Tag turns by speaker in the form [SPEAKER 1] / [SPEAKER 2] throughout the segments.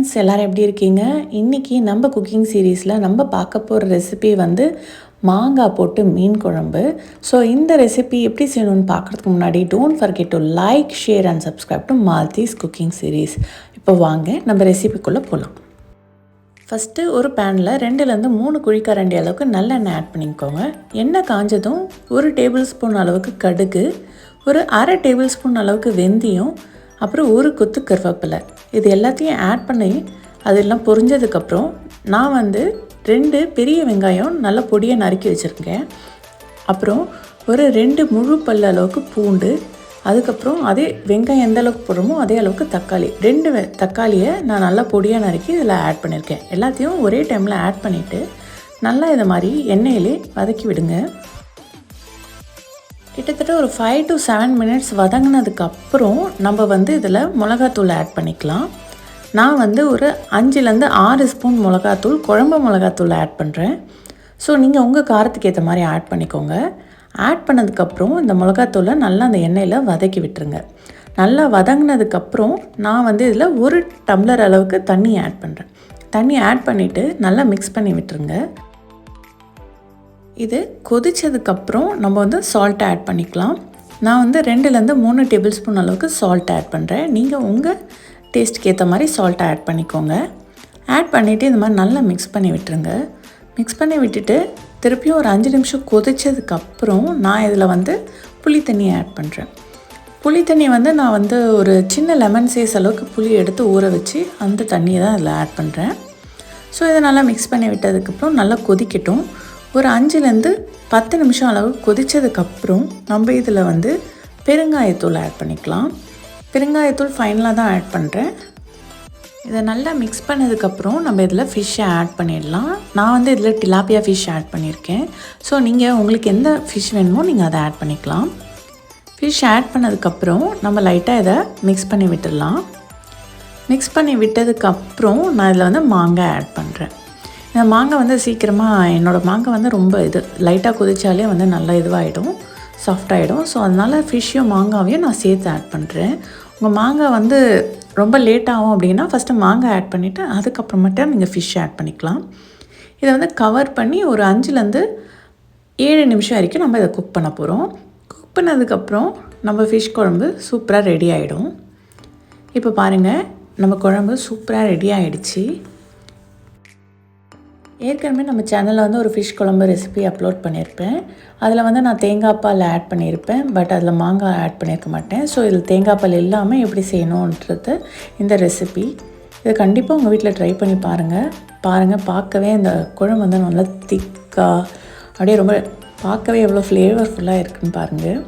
[SPEAKER 1] Friends, எல்லோரும் எப்படி இருக்கீங்க? இன்றைக்கி நம்ம குக்கிங் சீரீஸில் நம்ம பார்க்க போகிற ரெசிபி வந்து மாங்காய் போட்டு மீன் குழம்பு. ஸோ இந்த ரெசிபி எப்படி செய்யணும்னு பார்க்குறதுக்கு முன்னாடி don't forget to like, share and subscribe to Maldives cooking series. இப்போ வாங்க நம்ம ரெசிபிக்குள்ளே போகலாம். ஃபஸ்ட்டு ஒரு பேனில் 2லேருந்து 3 குழிக்கரண்டி அளவுக்கு நல்லெண்ணெய் ஆட் பண்ணிக்கோங்க. எண்ணெய் காஞ்சதும் 1 டேபிள் ஸ்பூன் அளவுக்கு கடுகு, ஒரு அரை டேபிள் ஸ்பூன் அளவுக்கு வெந்தயம், அப்புறம் 1 கொத்து கருவேப்பிலை, இது எல்லாத்தையும் ஆட் பண்ணி அதெல்லாம் பொரிஞ்சதுக்கப்புறம் நான் வந்து 2 பெரிய வெங்காயம் நல்லா பொடியை நறுக்கி வச்சுருக்கேன். அப்புறம் ஒரு 2 முழு பல் அளவுக்கு பூண்டு, அதுக்கப்புறம் அதே வெங்காயம் எந்த அளவுக்கு போடுறோமோ அதே அளவுக்கு தக்காளி, 2 தக்காளியை நான் நல்லா பொடியாக நறுக்கி இதில் ஆட் பண்ணியிருக்கேன். எல்லாத்தையும் ஒரே டைமில் ஆட் பண்ணிவிட்டு நல்லா இதை மாதிரி எண்ணெயிலே வதக்கி விடுங்க. கிட்டத்தட்ட ஒரு 5 to 7 மினிட்ஸ் வதங்கினதுக்கப்புறம் நம்ம வந்து இதில் மிளகாத்தூள் ஆட் பண்ணிக்கலாம். நான் வந்து ஒரு 5லேருந்து 6 ஸ்பூன் மிளகாத்தூள், குழம்பு மிளகாத்தூள் ஆட் பண்ணுறேன். ஸோ நீங்கள் உங்கள் காரத்துக்கு ஏற்ற மாதிரி ஆட் பண்ணிக்கோங்க. ஆட் பண்ணதுக்கப்புறம் இந்த மிளகாத்தூளை நல்லா அந்த எண்ணெயில் வதக்கி விட்டுருங்க. நல்லா வதங்கினதுக்கப்புறம் நான் வந்து இதில் 1 டம்ளர் அளவுக்கு தண்ணி ஆட் பண்ணுறேன். தண்ணி ஆட் பண்ணிவிட்டு நல்லா மிக்ஸ் பண்ணி விட்டுருங்க. இது கொதித்ததுக்கப்புறம் நம்ம வந்து சால்ட்டை ஆட் பண்ணிக்கலாம். நான் வந்து 2லேருந்து 3 டேபிள் ஸ்பூன் அளவுக்கு சால்ட் ஆட் பண்ணுறேன். நீங்கள் உங்கள் டேஸ்ட்டுக்கு ஏற்ற மாதிரி சால்ட்டை ஆட் பண்ணிக்கோங்க. ஆட் பண்ணிவிட்டு இந்த மாதிரி நல்லா மிக்ஸ் பண்ணி விட்டுருங்க. மிக்ஸ் பண்ணி விட்டுட்டு திருப்பியும் ஒரு 5 நிமிஷம் கொதித்ததுக்கப்புறம் நான் இதில் வந்து புளி தண்ணி ஆட் பண்ணுறேன். புளி தண்ணி வந்து நான் வந்து ஒரு சின்ன லெமன் சைஸ் அளவுக்கு புளி எடுத்து ஊற வச்சு அந்த தண்ணியை தான் இதில் ஆட் பண்ணுறேன். ஸோ இதை நல்லா மிக்ஸ் பண்ணி விட்டதுக்கப்புறம் நல்லா கொதிக்கட்டும். ஒரு 5லேருந்து 10 நிமிஷம் அளவு கொதித்ததுக்கப்புறம் நம்ம இதில் வந்து பெருங்காயத்தூள் ஆட் பண்ணிக்கலாம். பெருங்காயத்தூள் ஃபைனலாக தான் ஆட் பண்ணுறேன். இதை நல்லா மிக்ஸ் பண்ணதுக்கப்புறம் நம்ம இதில் ஃபிஷ்ஷை ஆட் பண்ணிடலாம். நான் வந்து இதில் டிலாப்பியா ஃபிஷ் ஆட் பண்ணியிருக்கேன். ஸோ நீங்கள் உங்களுக்கு எந்த ஃபிஷ் வேணுமோ நீங்கள் அதை ஆட் பண்ணிக்கலாம். ஃபிஷ் ஆட் பண்ணதுக்கப்புறம் நம்ம லைட்டாக இதை மிக்ஸ் பண்ணி விட்டுடலாம். மிக்ஸ் பண்ணி விட்டதுக்கப்புறம் நான் இதில் வந்து மாங்காய் ஆட் பண்ணுறேன். இந்த மாங்காய் வந்து சீக்கிரமாக என்னோடய மாங்காய் வந்து ரொம்ப லைட்டாக கொதிச்சாலே வந்து நல்லா இதுவாகிடும், சாஃப்டாகிடும். ஸோ அதனால் ஃபிஷ்ஷையும் மாங்காவையும் நான் சேர்த்து ஆட் பண்ணுறேன். உங்கள் மாங்காய் வந்து ரொம்ப லேட் ஆகும் அப்படின்னா ஃபஸ்ட்டு மாங்காய் ஆட் பண்ணிவிட்டு அதுக்கப்புறமேட்டு நீங்கள் ஃபிஷ் ஆட் பண்ணிக்கலாம். இதை வந்து கவர் பண்ணி ஒரு 5லேருந்து 7 நிமிஷம் வரைக்கும் நம்ம இதை குக் பண்ண போகிறோம். குக் பண்ணதுக்கப்புறம் நம்ம ஃபிஷ் குழம்பு சூப்பராக ரெடி ஆகிடும். இப்போ பாருங்கள், நம்ம குழம்பு சூப்பராக ரெடி ஆகிடுச்சு. ஏற்கனவே நம்ம சேனலில் வந்து ஒரு ஃபிஷ் குழம்பு ரெசிபி அப்லோட் பண்ணியிருப்பேன். அதில் வந்து நான் தேங்காய் பால் ஆட் பண்ணியிருப்பேன், பட் அதில் மாங்காய் ஆட் பண்ணியிருக்க மாட்டேன். ஸோ இதில் தேங்காய் பால் இல்லாமல் எப்படி செய்யணுன்றது இந்த ரெசிபி. இதை கண்டிப்பாக உங்கள் வீட்டில் ட்ரை பண்ணி பாருங்கள். பார்க்கவே இந்த குழம்பு வந்து நல்லா திக்காக அப்படியே ரொம்ப பார்க்கவே எவ்வளோ ஃப்ளேவர்ஃபுல்லாக இருக்குதுன்னு பாருங்கள்.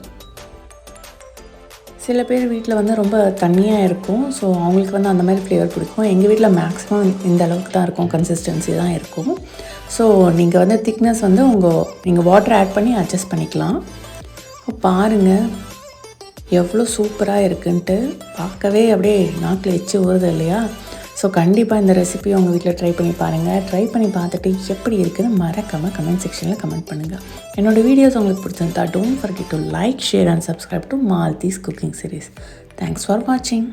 [SPEAKER 1] சில பேர் வீட்டில் வந்து ரொம்ப தண்ணியாக இருக்கும். ஸோ அவங்களுக்கு வந்து அந்த மாதிரி ஃப்ளேவர் பிடிக்கும். எங்கள் வீட்டில் மேக்ஸிமம் இந்த அளவுக்கு தான் இருக்கும், கன்சிஸ்டன்சி தான் இருக்கும். ஸோ நீங்கள் வந்து திக்னஸ் வந்து நீங்கள் வாட்டர் ஆட் பண்ணி அட்ஜஸ்ட் பண்ணிக்கலாம். பாருங்கள் எவ்வளோ சூப்பராக இருக்குன்ட்டு, பார்க்கவே அப்படியே நாக்கில் எச்சி ஊறுது இல்லையா? ஸோ கண்டிப்பாக இந்த ரெசிபி உங்கள் வீட்டில் ட்ரை பண்ணி பாருங்கள். ட்ரை பண்ணி பார்த்துட்டு எப்படி இருக்குதுன்னு மறக்காமல் கமெண்ட் செக்ஷனில் கமெண்ட் பண்ணுங்கள். என்னோடய வீடியோஸ் உங்களுக்கு பிடிச்சிருந்தா don't forget to like, share and subscribe to Maldives cooking series. Thanks for வாட்சிங்.